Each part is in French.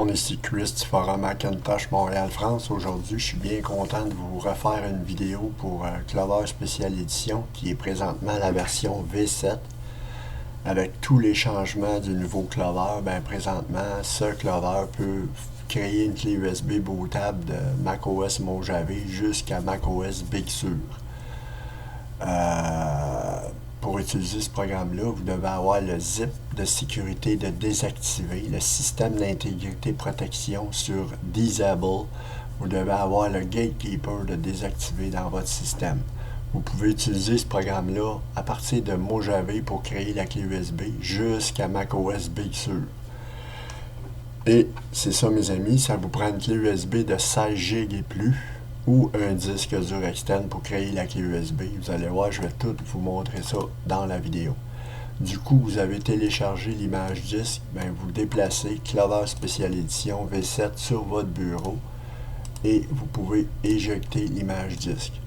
On est ici Chris du Forum Macintosh Montréal-France. Aujourd'hui, je suis bien content de vous refaire une vidéo pour Clover Special Edition qui est présentement la version V7 avec tous les changements du nouveau Clover. Présentement, ce Clover peut créer une clé USB bootable de macOS Mojave jusqu'à macOS Big Sur. Pour utiliser ce programme-là, vous devez avoir le zip de sécurité de désactiver, le système d'intégrité protection sur Disable. Vous devez avoir le Gatekeeper de désactiver dans votre système. Vous pouvez utiliser ce programme-là à partir de Mojave pour créer la clé USB jusqu'à macOS Big Sur. Et c'est ça mes amis, ça vous prend une clé USB de 16 GB et plus ou un disque dur externe pour créer la clé USB. Vous allez voir, je vais tout vous montrer ça dans la vidéo. Du coup, vous avez téléchargé l'image disque, vous déplacez Clover Special Edition V7 sur votre bureau et vous pouvez éjecter l'image disque.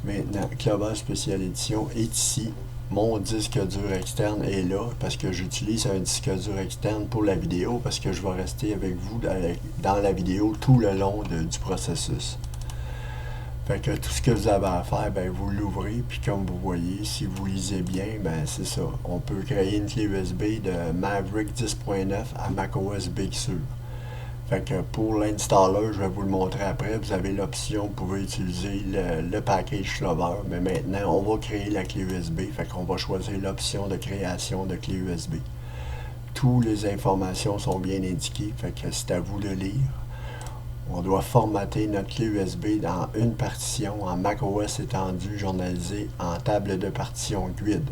Maintenant, Clover Special Edition est ici. Mon disque dur externe est là parce que j'utilise un disque dur externe pour la vidéo parce que je vais rester avec vous dans la vidéo tout le long du processus. Fait que tout ce que vous avez à faire, vous l'ouvrez, puis comme vous voyez, si vous lisez bien, c'est ça. On peut créer une clé USB de Maverick 10.9 à macOS Big Sur. Fait que pour l'installer, je vais vous le montrer après. Vous avez l'option, vous pouvez utiliser le package Clover, mais maintenant, on va créer la clé USB. Fait qu'on va choisir l'option de création de clé USB. Toutes les informations sont bien indiquées, fait que c'est à vous de lire. On doit formater notre clé USB dans une partition en macOS étendu journalisé en table de partition GUID.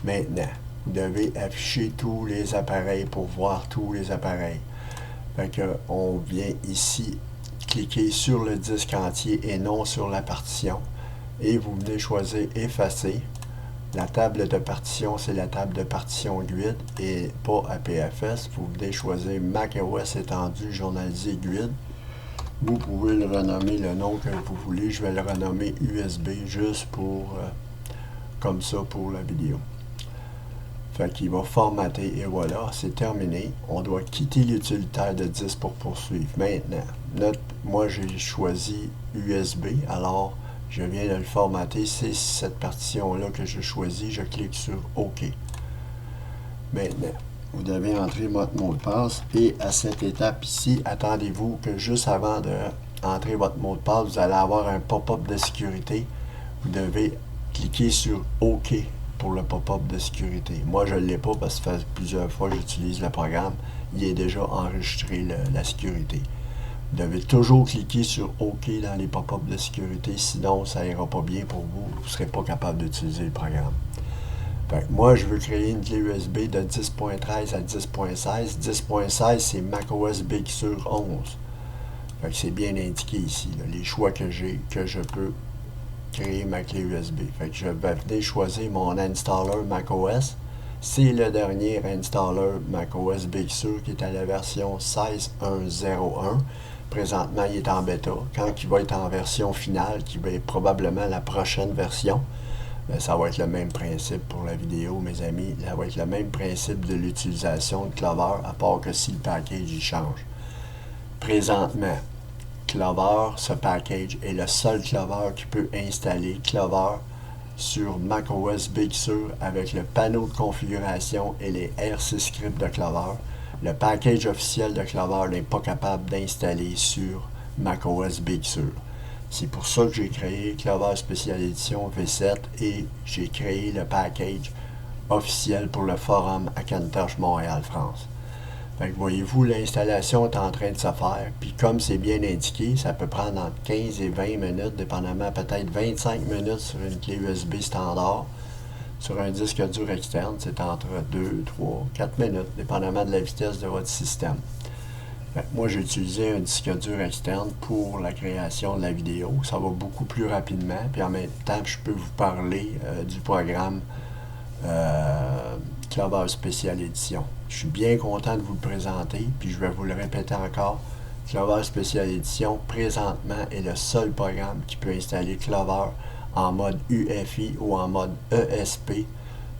Maintenant, vous devez afficher tous les appareils pour voir tous les appareils. Fait que on vient ici cliquer sur le disque entier et non sur la partition. Et vous venez choisir effacer. La table de partition, c'est la table de partition GUID et pas APFS. Vous venez choisir macOS étendu journalisé GUID. Vous pouvez le renommer le nom que vous voulez. Je vais le renommer USB juste pour comme ça pour la vidéo. Fait qu'il va formater et voilà, c'est terminé. On doit quitter l'utilitaire de disque pour poursuivre. Maintenant, moi j'ai choisi USB, alors je viens de le formater. C'est cette partition-là que je choisis. Je clique sur OK. Maintenant, vous devez entrer votre mot de passe et à cette étape ici, attendez-vous que juste avant d'entrer votre mot de passe, vous allez avoir un pop-up de sécurité. Vous devez cliquer sur OK pour le pop-up de sécurité. Moi, je ne l'ai pas parce que ça fait plusieurs fois que j'utilise le programme. Il est déjà enregistré la sécurité. Vous devez toujours cliquer sur OK dans les pop-up de sécurité, sinon ça ira pas bien pour vous. Vous ne serez pas capable d'utiliser le programme. Moi, je veux créer une clé USB de 10.13 à 10.16. 10.16, c'est macOS Big Sur 11. C'est bien indiqué ici, là, les choix que j'ai, que je peux créer ma clé USB. Je vais venir choisir mon installer macOS. C'est le dernier installer macOS Big Sur qui est à la version 16.1.0.1. Présentement, il est en bêta. Quand il va être en version finale, qui va être probablement la prochaine version, ça va être le même principe pour la vidéo, mes amis. Ça va être le même principe de l'utilisation de Clover, à part que si le package il change. Présentement, Clover, ce package est le seul Clover qui peut installer Clover sur macOS Big Sur avec le panneau de configuration et les RC scripts de Clover. Le package officiel de Clover n'est pas capable d'installer sur macOS Big Sur. C'est pour ça que j'ai créé Clover Special Edition V7 et j'ai créé le package officiel pour le forum Macintosh Montréal-France. Voyez-vous, l'installation est en train de se faire. Puis comme c'est bien indiqué, ça peut prendre entre 15 et 20 minutes, dépendamment peut-être 25 minutes sur une clé USB standard. Sur un disque dur externe, c'est entre 2, 3, 4 minutes, dépendamment de la vitesse de votre système. Moi, j'ai utilisé un disque dur externe pour la création de la vidéo. Ça va beaucoup plus rapidement. Puis en même temps, je peux vous parler du programme Clover Special Edition. Je suis bien content de vous le présenter. Puis je vais vous le répéter encore. Clover Special Edition, présentement, est le seul programme qui peut installer Clover en mode UEFI ou en mode ESP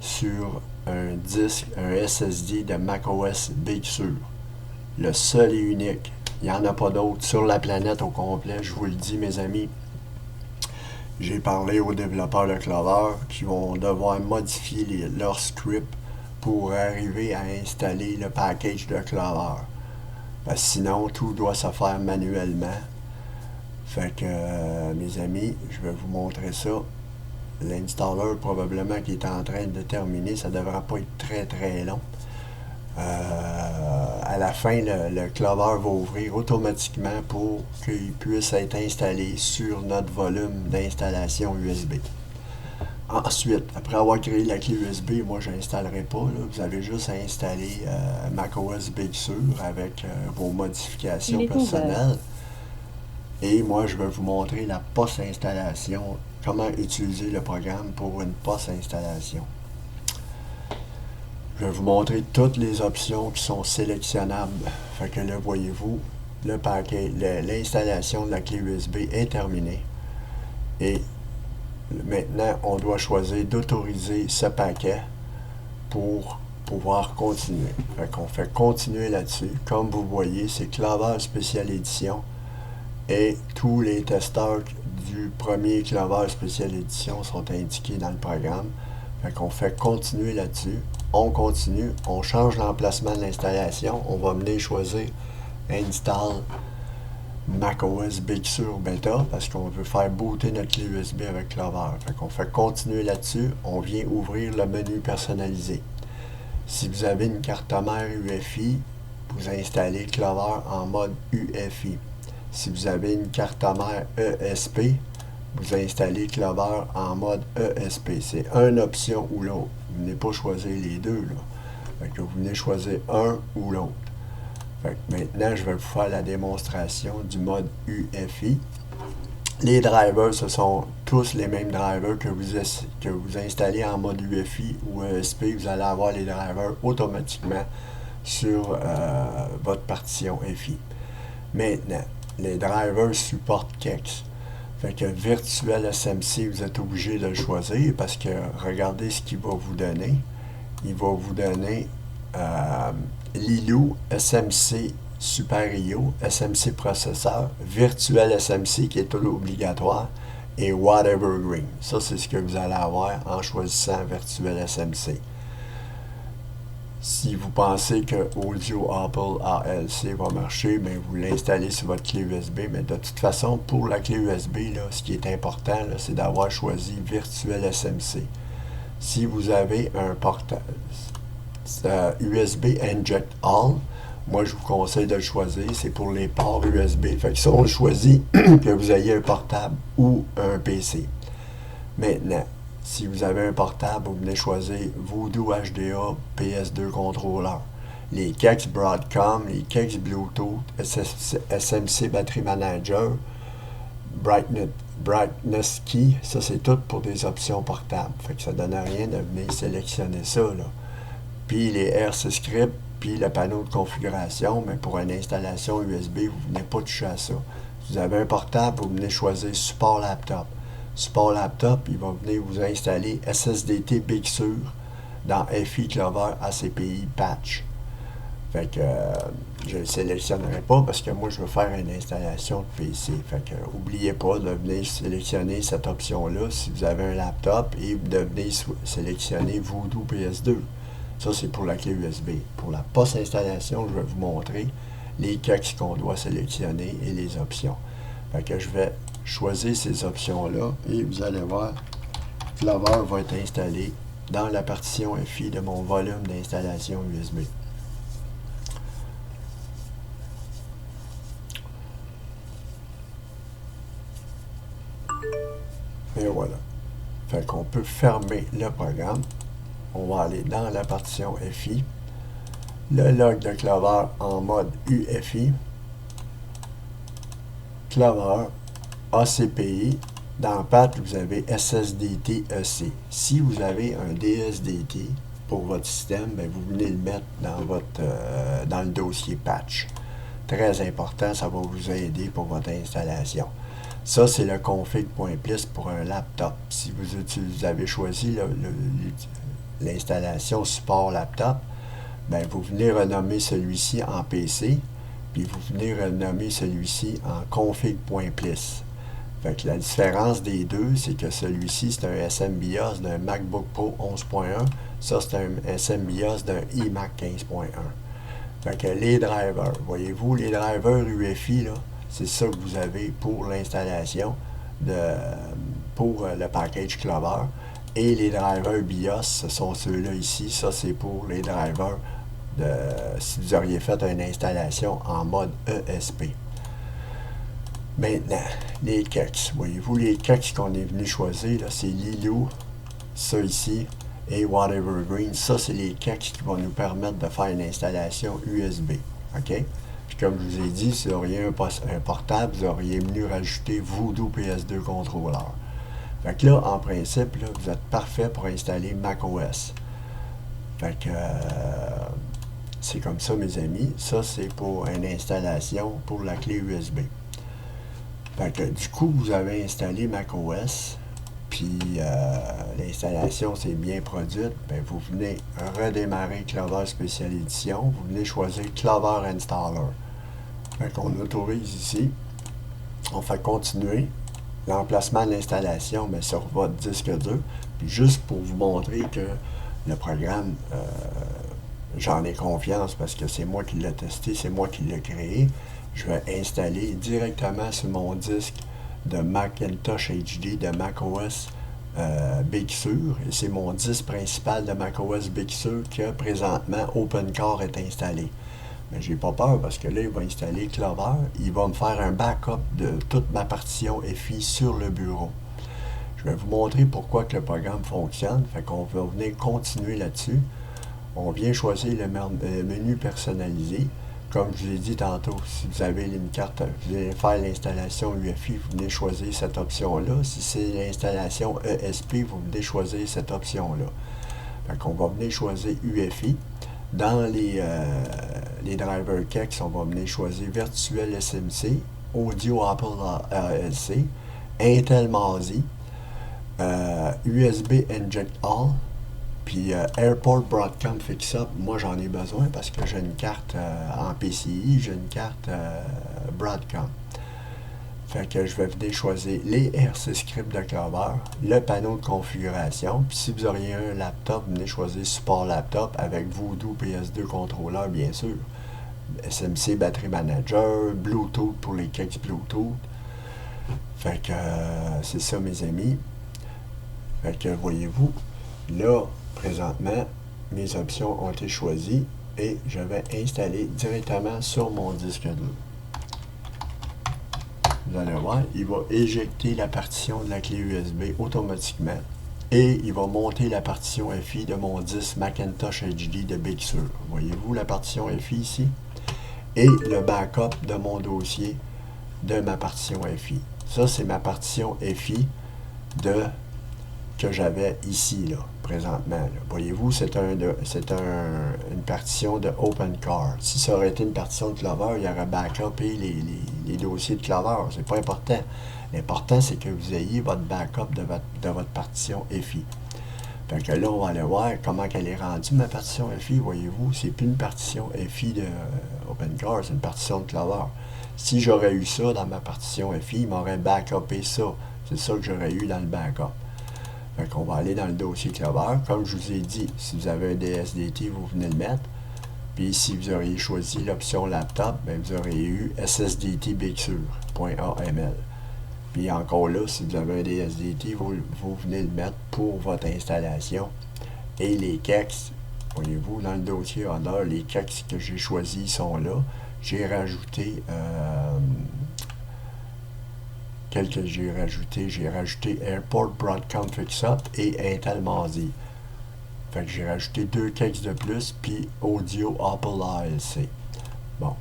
sur un disque, un SSD de macOS Big Sur. le seul et unique. Il n'y en a pas d'autre sur la planète au complet, je vous le dis, mes amis. J'ai parlé aux développeurs de Clover qui vont devoir modifier leur script pour arriver à installer le package de Clover. Parce que sinon, tout doit se faire manuellement. Fait que, mes amis, je vais vous montrer ça. L'installer, probablement, qui est en train de terminer, ça ne devrait pas être très très long. À la fin, le Clover va ouvrir automatiquement pour qu'il puisse être installé sur notre volume d'installation USB. Ensuite, après avoir créé la clé USB, moi je n'installerai pas. Là. Vous avez juste à installer macOS Big Sur avec vos modifications personnelles. Et moi, je vais vous montrer la post-installation, comment utiliser le programme pour une post-installation. Je vais vous montrer toutes les options qui sont sélectionnables. Fait que là, voyez-vous, le paquet, l'installation de la clé USB est terminée. Et maintenant, on doit choisir d'autoriser ce paquet pour pouvoir continuer. Fait qu'on fait continuer là-dessus. Comme vous voyez, c'est Clover Special Edition. Et tous les testeurs du premier Clover Special Edition sont indiqués dans le programme. Fait qu'on fait continuer là-dessus. On continue, on change l'emplacement de l'installation. On va venir choisir Install macOS Big Sur Beta parce qu'on veut faire booter notre clé USB avec Clover. Fait qu'on fait continuer là-dessus. On vient ouvrir le menu personnalisé. Si vous avez une carte mère UEFI, vous installez Clover en mode UEFI. Si vous avez une carte mère ESP, vous installez Clover en mode ESP. C'est une option ou l'autre. Vous venez pas choisir les deux. Là. Fait que vous venez choisir un ou l'autre. Fait que maintenant, je vais vous faire la démonstration du mode UEFI. Les drivers, ce sont tous les mêmes drivers que vous installez en mode UEFI ou ESP. Vous allez avoir les drivers automatiquement sur votre partition EFI. Maintenant, les drivers supportent KEX. Fait que Virtual SMC, vous êtes obligé de le choisir parce que regardez ce qu'il va vous donner. Il va vous donner Lilu, SMC Super IO, SMC Processeur, Virtual SMC qui est tout obligatoire et Whatevergreen. Ça, c'est ce que vous allez avoir en choisissant Virtual SMC. Si vous pensez que Audio Apple ALC va marcher, bien, vous l'installez sur votre clé USB. Mais de toute façon, pour la clé USB, là, ce qui est important, c'est d'avoir choisi Virtual SMC. Si vous avez un portail USB Inject All, moi je vous conseille de le choisir. C'est pour les ports USB. Fait que ça, on le choisit que vous ayez un portable ou un PC. Maintenant, si vous avez un portable, vous venez choisir Voodoo HDA PS2 Controller. Les KEX Broadcom, les KEX Bluetooth, SMC Battery Manager, Brightness Key, ça c'est tout pour des options portables. Fait que ça ne donne rien de venir sélectionner ça. Là. Puis les RC Script, puis le panneau de configuration, mais pour une installation USB, vous ne venez pas toucher à ça. Si vous avez un portable, vous venez choisir Support Laptop. Support Laptop, il va venir vous installer SSDT Big Sur dans FI Clover ACPI Patch. Fait que je ne le sélectionnerai pas parce que moi je veux faire une installation de PC. Fait que n'oubliez pas de venir sélectionner cette option-là si vous avez un laptop et de venir sélectionner Voodoo PS2. Ça c'est pour la clé USB. Pour la post-installation, je vais vous montrer les KEX qu'on doit sélectionner et les options. Fait que je vais choisir ces options-là et vous allez voir, Clover va être installé dans la partition FI de mon volume d'installation USB. Et voilà. Fait qu'on peut fermer le programme. On va aller dans la partition FI. Le log de Clover en mode UFI. Clover, ACPI. Dans Patch, vous avez SSDT EC. Si vous avez un DSDT pour votre système, bien, vous venez le mettre dans le dossier Patch. Très important, ça va vous aider pour votre installation. Ça, c'est le config.plis pour un laptop. Si vous avez choisi l'installation support laptop, ben, vous venez renommer celui-ci en PC, puis vous venez renommer celui-ci en config.plis. Fait que la différence des deux, c'est que celui-ci, c'est un SMBIOS d'un MacBook Pro 11.1. Ça, c'est un SMBIOS d'un iMac 15.1. Fait que les drivers, voyez-vous, les drivers UEFI, là, c'est ça que vous avez pour l'installation pour le package Clover. Et les drivers BIOS, ce sont ceux-là ici. Ça, c'est pour les drivers si vous auriez fait une installation en mode ESP. Maintenant, les CACs. Voyez-vous, les CACs qu'on est venu choisir, là, c'est Lilou, ça ici, et Whatevergreen. Ça, c'est les CACs qui vont nous permettre de faire une installation USB. OK? Puis comme je vous ai dit, si vous auriez un portable, vous auriez venu rajouter Voodoo PS2 Controller. Fait que là, en principe, là, vous êtes parfait pour installer macOS. Fait que c'est comme ça, mes amis. Ça, c'est pour une installation pour la clé USB. Fait que du coup, vous avez installé macOS, puis l'installation s'est bien produite. Bien, vous venez redémarrer Clover Special Edition. Vous venez choisir Clover Installer. Fait qu'on autorise ici. On fait continuer l'emplacement de l'installation sur votre disque dur. Puis juste pour vous montrer que le programme, j'en ai confiance parce que c'est moi qui l'ai testé, c'est moi qui l'ai créé. Je vais installer directement sur mon disque de Macintosh HD de macOS Big Sur. Et c'est mon disque principal de macOS Big Sur que présentement OpenCore est installé. Mais j'ai pas peur parce que là, il va installer Clover. Il va me faire un backup de toute ma partition FI sur le bureau. Je vais vous montrer pourquoi que le programme fonctionne. Fait qu'on va venir continuer là-dessus. On vient choisir le menu personnalisé. Comme je vous ai dit tantôt, si vous avez une carte, vous allez faire l'installation UEFI, vous venez choisir cette option-là. Si c'est l'installation ESP, vous venez choisir cette option-là. Fait qu'on va venir choisir UEFI. Dans les drivers CACs, on va venir choisir Virtual SMC, Audio Apple ALC, Intel Masi, USB Inject All, puis Airport Broadcom Fix-Up. Moi, j'en ai besoin parce que j'ai une carte en PCI, j'ai une carte Broadcom. Fait que je vais venir choisir les RC scripts de Clover, le panneau de configuration. Puis si vous auriez un laptop, venez choisir Support Laptop avec Voodoo PS2 Controller, bien sûr. SMC Battery Manager, Bluetooth pour les CACs Bluetooth. Fait que c'est ça, mes amis. Fait que voyez-vous, là, présentement, mes options ont été choisies et je vais installer directement sur mon disque dur. Vous allez voir, il va éjecter la partition de la clé USB automatiquement et il va monter la partition FI de mon disque Macintosh HD de Big Sur. Voyez-vous la partition FI ici? Et le backup de mon dossier de ma partition FI. Ça, c'est ma partition FI que j'avais ici, là, présentement. Voyez-vous, c'est une partition de OpenCore. Si ça aurait été une partition de Clover, il y aurait backupé les dossiers de Clover. C'est pas important. L'important, c'est que vous ayez votre backup de votre partition FI. Fait que là, on va aller voir comment elle est rendue, ma partition FI. Voyez-vous, c'est plus une partition FI de OpenCore, c'est une partition de Clover. Si j'aurais eu ça dans ma partition FI, il m'aurait backupé ça. C'est ça que j'aurais eu dans le backup. Fait qu'on va aller dans le dossier Clover. Comme je vous ai dit, si vous avez un DSDT, vous venez le mettre. Puis si vous auriez choisi l'option laptop, bien, vous auriez eu SSDT BigSur.aml. Puis encore là, si vous avez un DSDT, vous venez le mettre pour votre installation. Et les CACs, voyez-vous, dans le dossier Honor, les CACs que j'ai choisis sont là. J'ai rajouté j'ai rajouté Airport Broadcom Fix-Up et Intel Masi. Fait que j'ai rajouté 2 CACs de plus, puis Audio Apple ALC. Bon.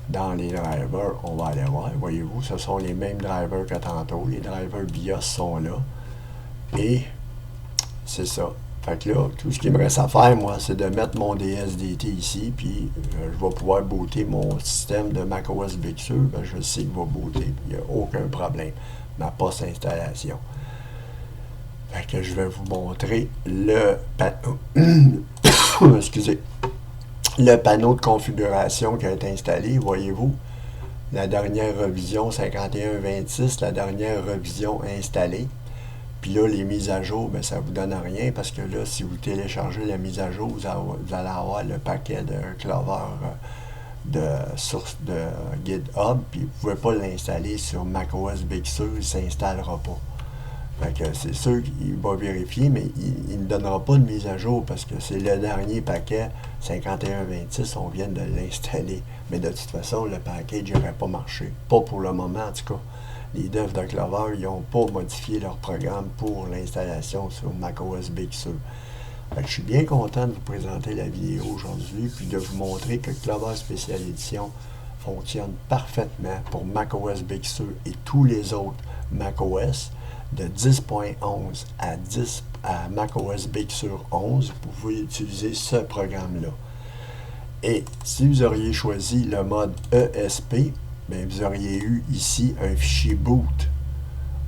Dans les drivers, on va aller voir. Voyez-vous, ce sont les mêmes drivers que tantôt. Les drivers BIOS sont là. Et c'est ça. Fait que là, tout ce qu'il me reste à faire, moi, c'est de mettre mon DSDT ici, puis je vais pouvoir booter mon système de macOS Big Sur. Ben, je sais qu'il va booter, il n'y a aucun problème. Ma post-installation. Fait que je vais vous montrer le panneau. Excusez. le panneau de configuration qui a été installé, voyez-vous, la dernière revision 51.26, la dernière revision installée. Puis là, les mises à jour, ben, ça ne vous donne rien parce que là, si vous téléchargez la mise à jour, vous allez avoir le paquet de Clover de source de GitHub, puis vous ne pouvez pas l'installer sur macOS Big Sur, il ne s'installera pas. Fait que c'est sûr qu'il va vérifier, mais il ne donnera pas de mise à jour parce que c'est le dernier paquet 51.26, on vient de l'installer. Mais de toute façon, le package n'aurait pas marché. Pas pour le moment, en tout cas. Les devs de Clover, ils n'ont pas modifié leur programme pour l'installation sur macOS Big Sur. Fait que je suis bien content de vous présenter la vidéo aujourd'hui, puis de vous montrer que Clover Special Edition fonctionne parfaitement pour macOS Big Sur et tous les autres macOS. De 10.11 à macOS Big Sur 11, vous pouvez utiliser ce programme-là. Et si vous auriez choisi le mode ESP, bien, vous auriez eu ici un fichier boot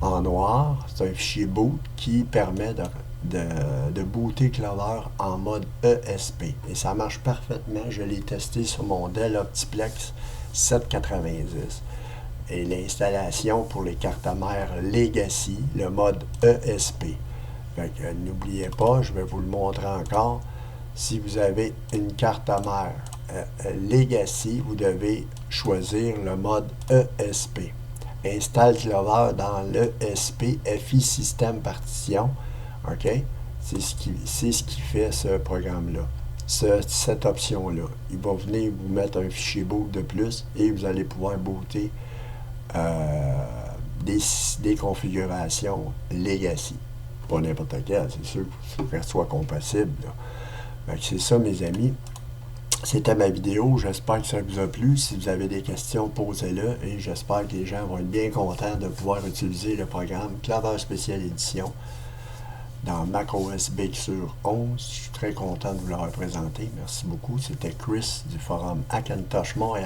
en noir. C'est un fichier boot qui permet de booter Clover en mode ESP. Et ça marche parfaitement. Je l'ai testé sur mon Dell Optiplex 790. Et l'installation pour les cartes mères Legacy, le mode ESP. Fait que n'oubliez pas, je vais vous le montrer encore. Si vous avez une carte mère Legacy, vous devez choisir le mode ESP. Installe Clover dans l'ESP FI System Partition. OK? C'est ce qui fait ce programme-là. Cette option-là. Il va venir vous mettre un fichier boot de plus et vous allez pouvoir booter des configurations Legacy. Pas n'importe quelle, c'est sûr qu'elle soit compatible. C'est ça, mes amis. C'était ma vidéo. J'espère que ça vous a plu. Si vous avez des questions, posez-le. Et j'espère que les gens vont être bien contents de pouvoir utiliser le programme Clover Special Edition dans macOS Big Sur 11. Je suis très content de vous le représenter. Merci beaucoup. C'était Chris du forum Hackintosh Montréal.